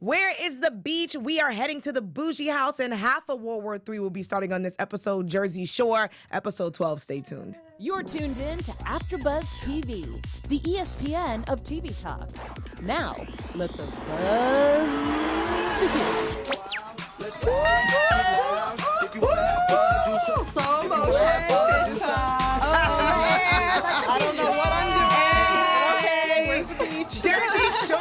Where is the beach? We are heading to the bougie house, and half of World War III will be starting on this episode, Jersey Shore, episode 12. Stay tuned. You're tuned in to AfterBuzz TV, the ESPN of TV talk. Now, let the buzz begin. Slow motion. I don't know what I'm doing. Okay. Where's the beach? Jersey Shore.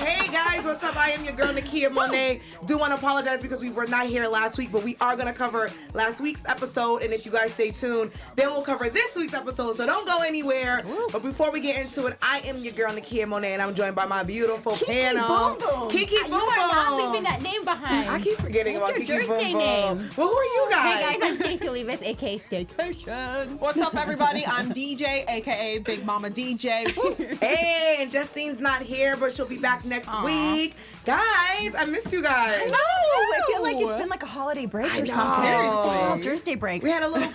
Hey guys, what's up? I am your girl Nakia Monet. Do want to apologize because we were not here last week, but we are going to cover last week's episode, and if you guys stay tuned, then we'll cover this week's episode, so don't go anywhere. Woo. But before we get into it, I am your girl Nakia Monet, and I'm joined by my beautiful panel. KeyKeyboomboom. You are not leaving that name behind. I keep forgetting about KeyKeyboomboom. Name. Well, who are you guys? Hey guys, I'm Stacey Olivias, aka Staycation. What's up, everybody? I'm DJ, aka Big Mama DJ. Hey, and Justine's not here, but she'll be back next week. Guys, I missed you guys. No, I feel like it's been like a holiday break or something. Seriously. Thursday break. We had a little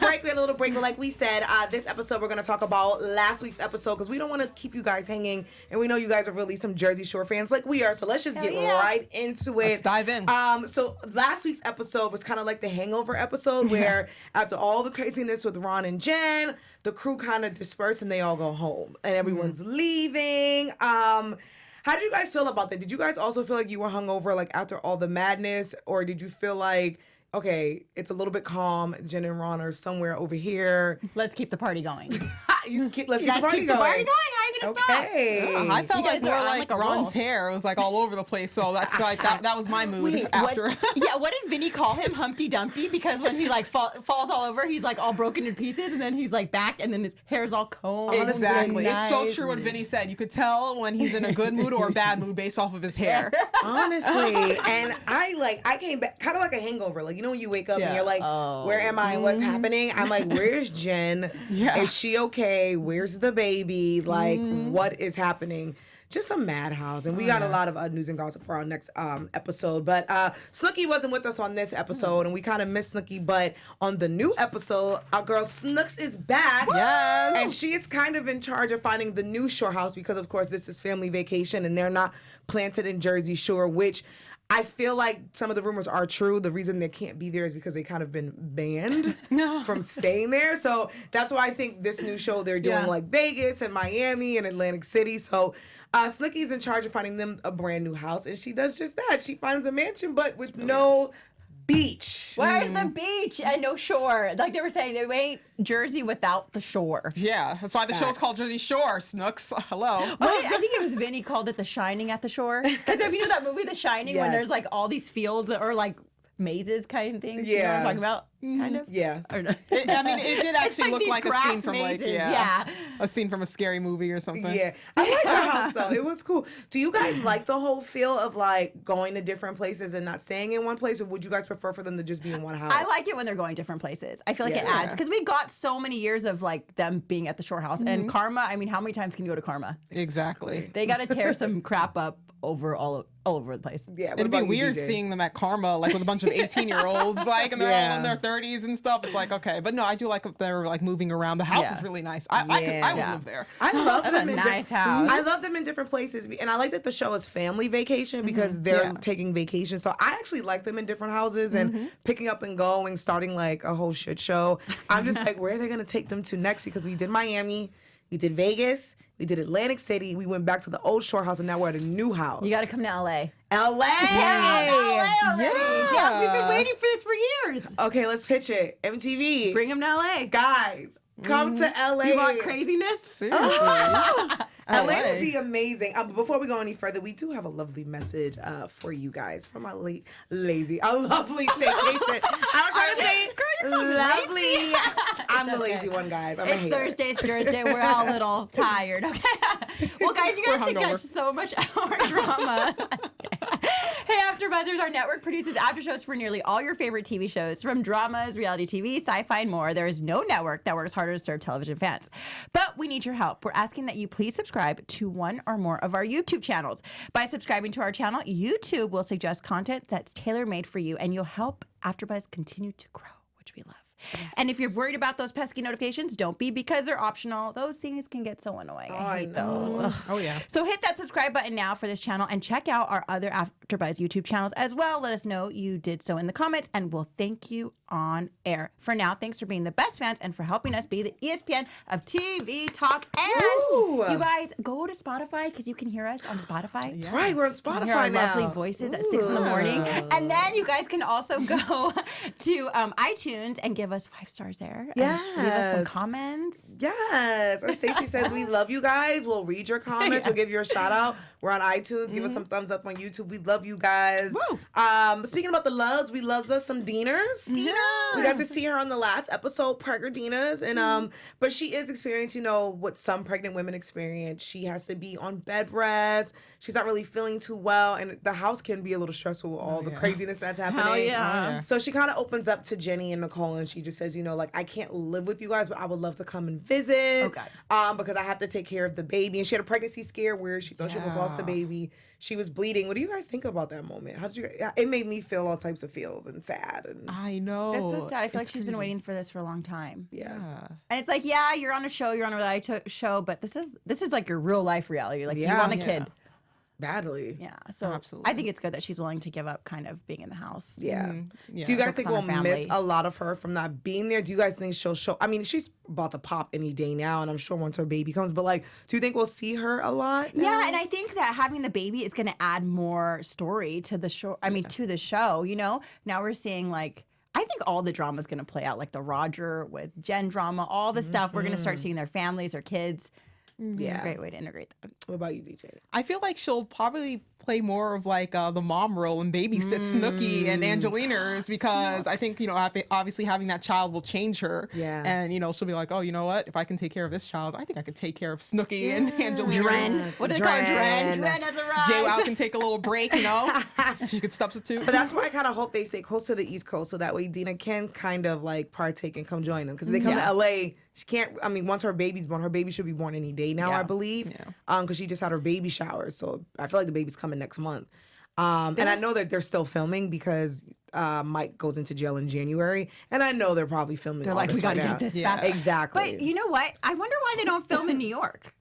break. But like we said, this episode we're going to talk about last week's episode because we don't want to keep you guys hanging, and we know you guys are really some Jersey Shore fans like we are. So let's just get right into it. Let's dive in. So last week's episode was kind of like the hangover episode where after all the craziness with Ron and Jen, the crew kind of dispersed and they all go home and everyone's leaving. How did you guys feel about that? Did you guys also feel like you were hungover like after all the madness, or did you feel like, okay, it's a little bit calm, Jen and Ron are somewhere over here? Let's keep the party going. Let's keep the party going. How are you gonna stop? Yeah, I felt like more like Ron's hair was like all over the place, so that's like that was my mood after. What did Vinny call him? Humpty Dumpty? Because when he like falls all over, he's like all broken in pieces, and then he's like back, and then his hair's all combed. Exactly. Nice. It's so true what Vinny said. You could tell when he's in a good mood or a bad mood based off of his hair. Honestly. And I came back kind of like a hangover. Like, you know when you wake up and you're like, where am I? What's happening? I'm like, where's Jen? Is she okay? Where's the baby? Like, what is happening? Just a madhouse. And we got a lot of news and gossip for our next episode. But Snooki wasn't with us on this episode, and we kind of missed Snooki. But on the new episode, our girl Snooks is back. Yes. And she is kind of in charge of finding the new shore house because, of course, this is family vacation, and they're not planted in Jersey Shore, which I feel like some of the rumors are true. The reason they can't be there is because they kind of been banned from staying there. So that's why I think this new show they're doing like Vegas and Miami and Atlantic City. So Snooki's in charge of finding them a brand new house, and she does just that. She finds a mansion, but with no beach. Where's the beach and no shore? Like they were saying, they ain't Jersey without the shore. Yeah, that's why the show's called Jersey Shore, Snooks. Hello. I think it was Vinny called it The Shining at the Shore. Because if you know that movie, The Shining, when there's like all these fields or like mazes kind of things. You know what I'm talking about? Kind of? Yeah. Or no? It did actually look like a scene from mazes, a scene from a scary movie or something. Yeah. I like the house though. It was cool. Do you guys like the whole feel of like going to different places and not staying in one place, or would you guys prefer for them to just be in one house? I like it when they're going different places. I feel like it adds, because we got so many years of like them being at the shore house. And Karma, I mean, how many times can you go to Karma? Exactly. They got to tear some crap up over all over the place. Yeah. It'd be weird seeing them at Karma, like with a bunch of 18-year-olds, like, and they're all in their 30s and stuff. It's like, okay, but no, I do like if they're like moving around. The house is really nice. I would live there. I love That's them a in nice house. I love them in different places, and I like that the show is family vacation because they're taking vacation. So I actually like them in different houses and picking up and going, starting like a whole shit show. I'm just like, where are they gonna take them to next? Because we did Miami, we did Vegas, we did Atlantic City, we went back to the old shore house, and now we're at a new house. You got to come to LA. LA! LA already. Yeah, we've been waiting for this for years. Okay, let's pitch it. MTV. Bring them to LA. Guys, come to LA. You want craziness? Seriously. LA would be amazing. Before we go any further, we do have a lovely message for you guys from a lovely staycation. I was trying to say lovely. I'm the lazy one, guys. It's Thursday, it's Thursday. We're all a little tired, okay? Well, guys, you guys think that's so much our drama. Hey, AfterBuzzers, our network produces after shows for nearly all your favorite TV shows, from dramas, reality TV, sci-fi, and more. There is no network that works harder to serve television fans. But we need your help. We're asking that you please subscribe to one or more of our YouTube channels. By subscribing to our channel, YouTube will suggest content that's tailor-made for you, and you'll help AfterBuzz continue to grow, which we love. And if you're worried about those pesky notifications, don't be, because they're optional. Those things can get so annoying. I hate those. Ugh. Oh, yeah. So hit that subscribe button now for this channel and check out our other AfterBuzz YouTube channels as well. Let us know you did so in the comments, and we'll thank you on air. For now, thanks for being the best fans and for helping us be the ESPN of TV talk. And you guys, go to Spotify because you can hear us on Spotify. That's right, we're on You can Spotify hear our now. lovely voices at 6 in the morning. And then you guys can also go to iTunes and give us 5 stars there. And leave us some comments. Yes. As Stacey says, we love you guys. We'll read your comments. We'll give you a shout out. We're on iTunes. Give us some thumbs up on YouTube. We love you guys. Woo. Speaking about the loves, we loves us some Deaners. We got to see her on the last episode, Parker Deaners. And but she is experiencing, what some pregnant women experience. She has to be on bed rest. She's not really feeling too well. And the house can be a little stressful with all the craziness that's happening. Hell yeah. So she kind of opens up to Jenny and Nicole, and she just says, I can't live with you guys, but I would love to come and visit. Okay. Because I have to take care of the baby. And she had a pregnancy scare where she thought she was lost the baby. She was bleeding. What do you guys think about that moment? How did you? It made me feel all types of feels and sad. And I know. That's so sad. I feel like she's been waiting for this for a long time. yeah. And it's like, you're on a show, you're on a reality show, but this is like your real life reality. Like, you want a kid. Badly. Yeah. So Absolutely. I think it's good that she's willing to give up kind of being in the house. Yeah. Yeah. Do you guys Focus think on we'll her family. miss a lot of her from not being there? Do you guys think she'll show? I mean, she's about to pop any day now, and I'm sure once her baby comes. But do you think we'll see her a lot? Yeah, and I think that having the baby is going to add more story to the show. I mean, to the show. Now we're seeing I think all the drama is going to play out, like the Roger with Jen drama, all the stuff. We're going to start seeing their families, their kids. It's a great way to integrate that. What about you, DJ? I feel like she'll probably play more of the mom role and babysit Snooki and Angelina's, because I think, obviously having that child will change her. Yeah. And, she'll be like, oh, you know what? If I can take care of this child, I think I could take care of Snooki and Angelina. Dren. What do they call her? Dren has arrived. JWoww can take a little break, She could substitute. But that's why I kind of hope they stay close to the East Coast, so that way Dina can kind of partake and come join them. Because if they come to LA, she can't. I mean, once her baby's born, her baby should be born any day now, I believe. Yeah. Because she just had her baby shower, so I feel like the baby's coming next month. And I know that they're still filming because Mike goes into jail in January, and I know they're probably filming. They're all like, this we got to right get now. this Yeah. back. Exactly. But you know what? I wonder why they don't film in New York.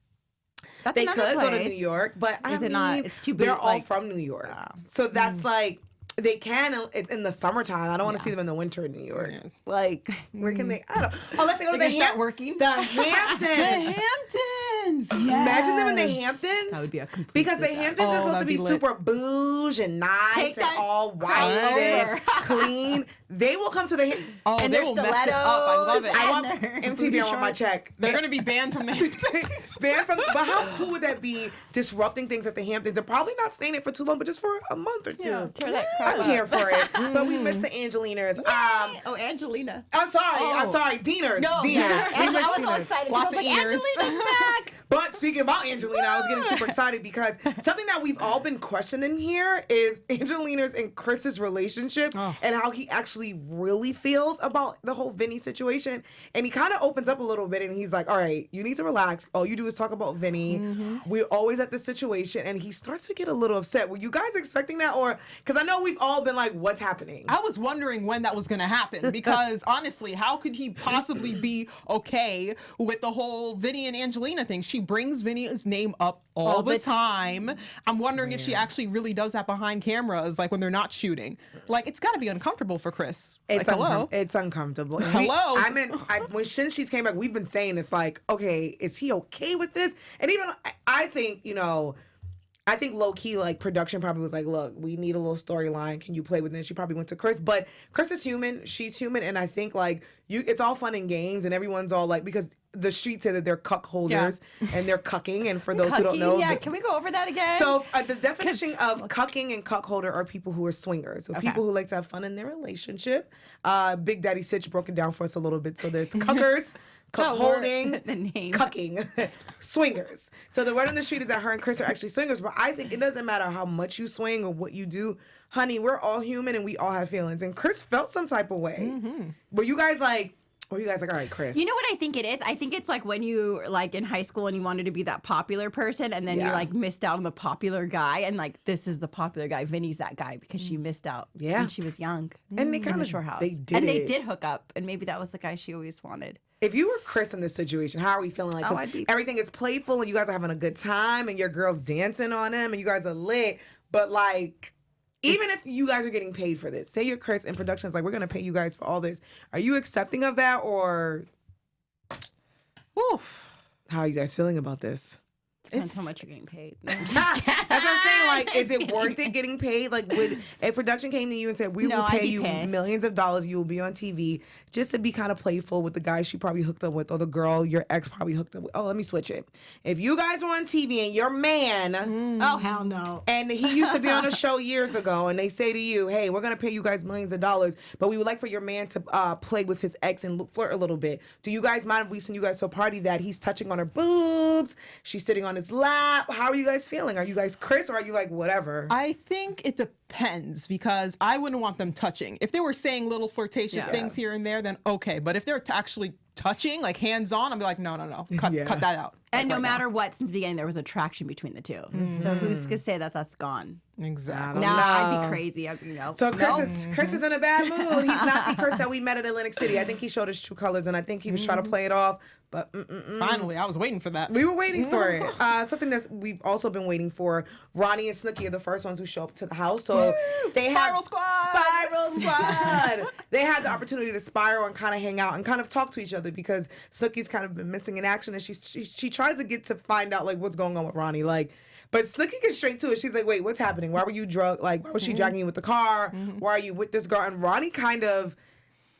That's They another could go to place. New York, but Is it not? It's too big. They're all from New York, so that's they can in the summertime. I don't want to see them in the winter in New York. Yeah. Where can they? I don't. Unless they go to the start working. The Hamptons. Hamptons. Yes. Imagine them in the Hamptons. That would be a complete because the disaster. Hamptons are supposed to that'd be be lit. super bouge and nice Take and that all crap white and over. clean. They will come to the Hamptons. Oh, And they there's will mess it up. I love it. I and want they're MTV. I want my check. They're going to be banned from the Banned from. But how cool would that be? Disrupting things at the Hamptons and probably not staying it for too long, but just for a month or two. Tear that crap I'm up. here for it. But we miss the Angelinas. Oh, Angelina. I'm sorry. Deaners. No, Deaners. yeah. We miss I was so Deaners. excited. Lots I was like, of ears. Angelina's back. But speaking about Angelina, I was getting super excited because something that we've all been questioning here is Angelina's and Chris's relationship and how he actually really feels about the whole Vinny situation. And he kind of opens up a little bit and he's like, all right, you need to relax. All you do is talk about Vinny. We're always at this situation. And he starts to get a little upset. Were you guys expecting that? Or, because I know we've all been like, what's happening? I was wondering when that was going to happen because honestly, how could he possibly be okay with the whole Vinny and Angelina thing? She brings Vinny's name up all the time. I'm wondering if she actually really does that behind cameras, like when they're not shooting. Like, it's got to be uncomfortable for Chris. It's like, hello. It's uncomfortable. And Hello. Since she's came back, we've been saying it's like, okay, is he okay with this? And even I think, I think low key, production probably was like, look, we need a little storyline. Can you play with it? And she probably went to Chris. But Chris is human. She's human. And I think, it's all fun and games. And everyone's all because the street said that they're cuck holders and they're cucking. And for those who don't know. Yeah, can we go over that again? So the definition of cucking and cuck holder are people who are swingers. So people who like to have fun in their relationship. Big Daddy Sitch broke it down for us a little bit. So there's cuckers. Cuck holding, the name. cucking, swingers. So the word on the street is that her and Chris are actually swingers, but I think it doesn't matter how much you swing or what you do. Honey, we're all human and we all have feelings. And Chris felt some type of way. Were you guys Or you guys like, all right, Chris. You know what I think it is? I think it's like when you like in high school and you wanted to be that popular person and then you like missed out on the popular guy and like this is the popular guy. Vinny's that guy because she missed out when she was young. And they kind the of shore house. They did hook up and maybe that was the guy she always wanted. If you were Chris in this situation, how are we feeling? Like, 'cause everything is playful and you guys are having a good time and your girl's dancing on him and you guys are lit, but like, even if you guys are getting paid for this, say you're Chris and production's like, we're going to pay you guys for all this. Are you accepting of that or how are you guys feeling about this? Depends how much you're getting paid. That's what I'm saying. Like, is it worth it getting paid? Like, would if production came to you and said, we will pay you millions of dollars, you will be on TV, just to be kind of playful with the guy she probably hooked up with or the girl your ex probably hooked up with. Oh, let me switch it. If you guys were on TV and your man, oh, hell no. And he used to be on a show years ago and they say to you, hey, we're going to pay you guys millions of dollars, but we would like for your man to play with his ex and flirt a little bit. Do you guys mind if we send you guys to a party that he's touching on her boobs, she's sitting on his lap? How are you guys feeling? Are you guys Chris or are you like whatever? I think it depends because I wouldn't want them touching. If they were saying little flirtatious things here and there, then okay. But if they're actually touching, like hands on, I'd be like, no. Cut that out. And no matter what, since the beginning, there was attraction between the two. So who's going to say that that's gone? Exactly. Nah, I'd be crazy. I'd be So Chris is in a bad mood. He's not the Chris that we met at Atlantic City. I think he showed his true colors, and I think he was trying to play it off. But finally, I was waiting for that. We were waiting for it. Something that we've also been waiting for. Ronnie and Snooki are the first ones who show up to the house. So they Spiral Squad. They had the opportunity to spiral and kind of hang out and kind of talk to each other because Snooki's kind of been missing in action, and she tries to get to find out like what's going on with Ronnie, like. But Snooki gets straight to it. She's like, wait, what's happening? Why were you drugged? Like, why was she dragging you with the car? Why are you with this girl? And Ronnie kind of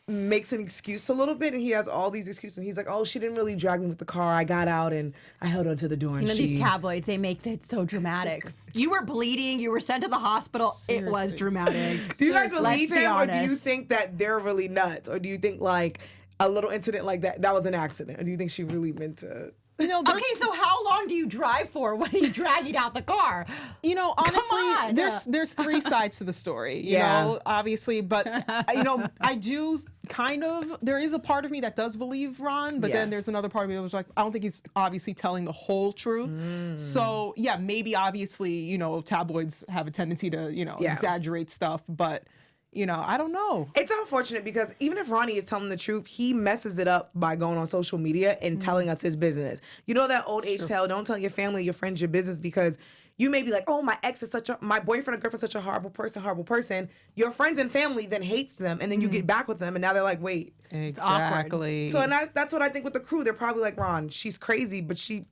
makes an excuse a little bit, and he has all these excuses. And he's like, oh, she didn't really drag me with the car. I got out, and I held onto the door. And these tabloids, they make that so dramatic. You were bleeding. You were sent to the hospital. Seriously. It was dramatic. Do you guys believe him, or do you honest. think that they're really nuts? Or do you think, like, a little incident like that was an accident? Or do you think she really meant to... Okay, so how long do you drive for when he's dragging out the car? Honestly, there's three sides to the story, you know, obviously, but I do kind of, there is a part of me that does believe Ron, but then there's another part of me that was like, I don't think he's obviously telling the whole truth. So yeah, maybe obviously, tabloids have a tendency to, exaggerate stuff, but I don't know. It's unfortunate because even if Ronnie is telling the truth, he messes it up by going on social media and telling us his business. You know that old age tale, don't tell your family, your friends, your business, because you may be like, oh, my boyfriend or girlfriend's such a horrible person. Your friends and family then hates them, and then you get back with them, and now they're like, wait. Exactly. So and that's what I think with the crew. They're probably like, Ron, she's crazy, but she...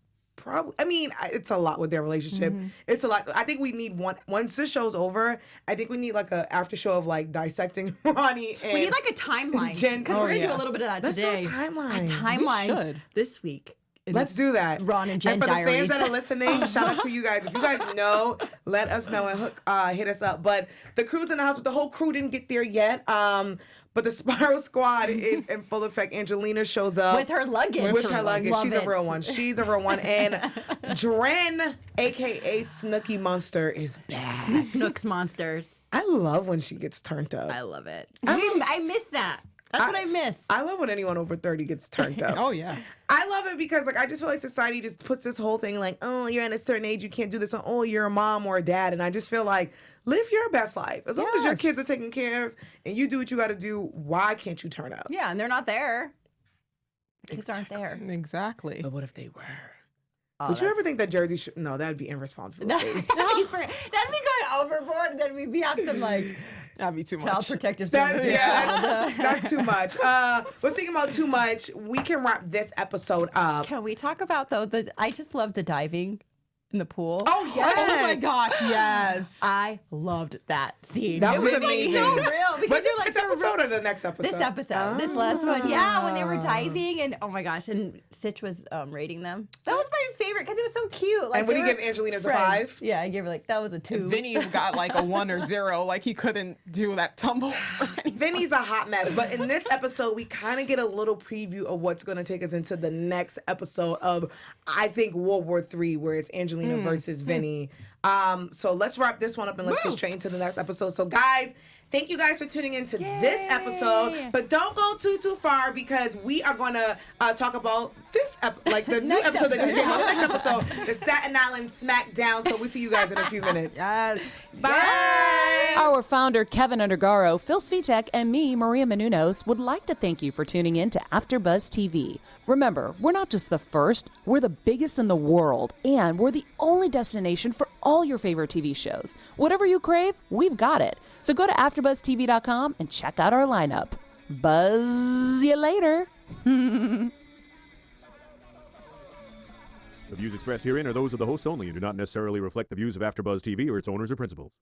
it's a lot with their relationship. It's a lot. I think we need once this show's over, I think we need like a after show of like dissecting Ronnie and we need like a timeline. Jen, because we're going to do a little bit of that today. Let's do a timeline. A timeline We should. this week. Let's do that. Ron and Jen and for diaries. the fans that are listening, shout out to you guys. If you guys know, let us know and hit us up. But the crew's in the house, but the whole crew didn't get there yet. But the Spiral Squad is in full effect. Angelina shows up. With her luggage. With her luggage. Love She's it. a real one. She's a real one. And Dren, a.k.a. Snooki Monster, is back. Snooks Monsters. I love when she gets turned up. I love it. I miss that. That's what I miss. I love when anyone over 30 gets turned up. Oh, yeah. I love it because, like, I just feel like society just puts this whole thing like, oh, you're at a certain age, you can't do this. Oh, you're a mom or a dad. And I just feel like, live your best life. As long as your kids are taken care of and you do what you got to do, why can't you turn up? Yeah, and they're not there. The kids aren't there. Exactly. But what if they were? Would you ever think that Jersey should... No, that'd be irresponsible. That'd be going overboard, and then we'd have some, like... That'd be too much. Child Protective Service. That's too much. But speaking about too much, we can wrap this episode up. Can we talk about, though, I just love the diving in the pool. Oh, yes. Oh, my gosh, yes. I loved that scene. That was It amazing. so real. Because Was it this episode or the next episode? This episode. This last one. Yeah, when they were diving, and oh my gosh, and Sitch was rating them. That was my favorite because it was so cute. Like, And would he give Angelina's a 5? Yeah, I gave her that was a 2. Vinny got like a 1 or 0. Like he couldn't do that tumble. Vinny's a hot mess. But in this episode, we kind of get a little preview of what's going to take us into the next episode of, I think, World War III, where it's Angelina versus Vinny. So let's wrap this one up and let's get straight into the next episode. So guys, thank you guys for tuning into this episode. But don't go too far because we are going to talk about this, the new episode that just came out, the next episode, the Staten Island Smackdown. So we'll see you guys in a few minutes. Yes. Bye. Our founder, Keven Undergaro, Phil Svitek, and me, Maria Menounos, would like to thank you for tuning in to AfterBuzz TV. Remember, we're not just the first, we're the biggest in the world, and we're the only destination for all your favorite TV shows. Whatever you crave, we've got it. So go to AfterBuzzTV.com and check out our lineup. Buzz you later. The views expressed herein are those of the hosts only and do not necessarily reflect the views of AfterBuzz TV or its owners or principals.